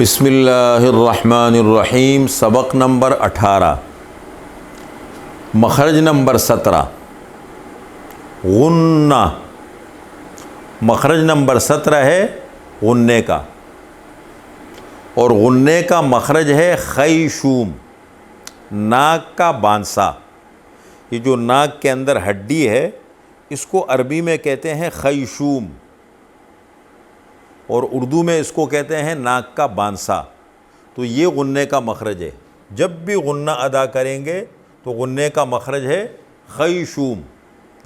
بسم اللہ الرحمن الرحیم۔ سبق نمبر 18، مخرج نمبر 17، غنہ۔ مخرج نمبر 17 ہے غنّے کا، اور غنّے کا مخرج ہے خیشوم، ناک کا بانسا۔ یہ جو ناک کے اندر ہڈی ہے اس کو عربی میں کہتے ہیں خیشوم، اور اردو میں اس کو کہتے ہیں ناک کا بانسا۔ تو یہ غنّے کا مخرج ہے۔ جب بھی غنّہ ادا کریں گے تو غنّے کا مخرج ہے خیشوم،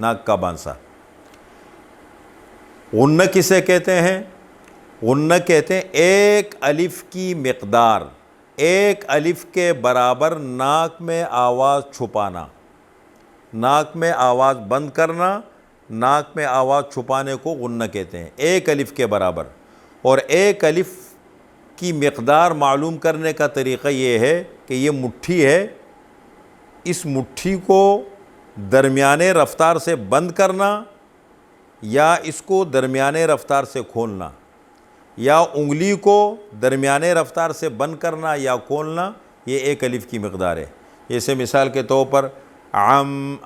ناک کا بانسا۔ غنّہ کسے کہتے ہیں؟ غنّہ کہتے ہیں ایک الف کی مقدار، ایک الف کے برابر ناک میں آواز چھپانا، ناک میں آواز بند کرنا، ناک میں آواز چھپانے کو غنّہ کہتے ہیں، ایک الف کے برابر۔ اور ایک الف کی مقدار معلوم کرنے کا طریقہ یہ ہے کہ یہ مٹھی ہے، اس مٹھی کو درمیانے رفتار سے بند کرنا یا اس کو درمیانے رفتار سے کھولنا، یا انگلی کو درمیانے رفتار سے بند کرنا یا کھولنا، یہ ایک الف کی مقدار ہے۔ جیسے مثال کے طور پر عم،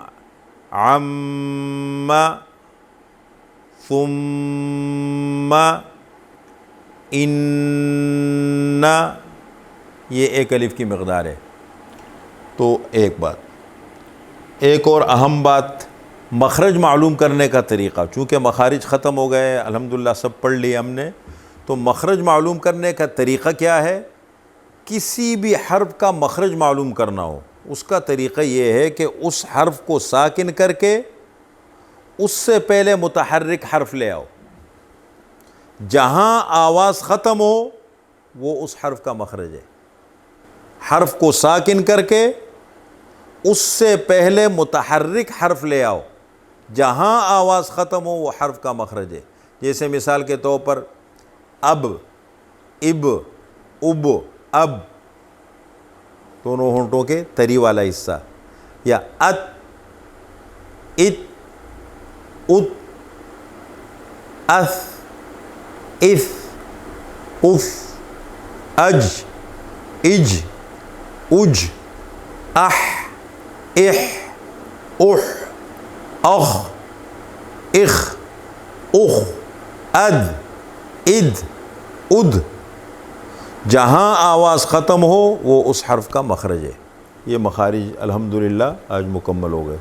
ثم، ان، یہ ایک الف کی مقدار ہے۔ تو ایک بات، ایک اور اہم بات، مخرج معلوم کرنے کا طریقہ۔ چونکہ مخارج ختم ہو گئے، الحمدللہ سب پڑھ لیے ہم نے، تو مخرج معلوم کرنے کا طریقہ کیا ہے؟ کسی بھی حرف کا مخرج معلوم کرنا ہو، اس کا طریقہ یہ ہے کہ اس حرف کو ساکن کر کے اس سے پہلے متحرک حرف لے آؤ، جہاں آواز ختم ہو وہ اس حرف کا مخرج ہے۔ حرف کو ساکن کر کے اس سے پہلے متحرک حرف لے آؤ، جہاں آواز ختم ہو وہ حرف کا مخرج ہے۔ جیسے مثال کے طور پر اب، اب، اب، اب، دونوں ہونٹوں کے تری والا حصہ، یا ات، ات، ات، اث، اث، اف، اج، اج، اج، اح، اح، اح، اخ، اخ، اخ، اد، اد، اد، جہاں آواز ختم ہو وہ اس حرف کا مخرج ہے۔ یہ مخارج الحمدللہ آج مکمل ہو گئے۔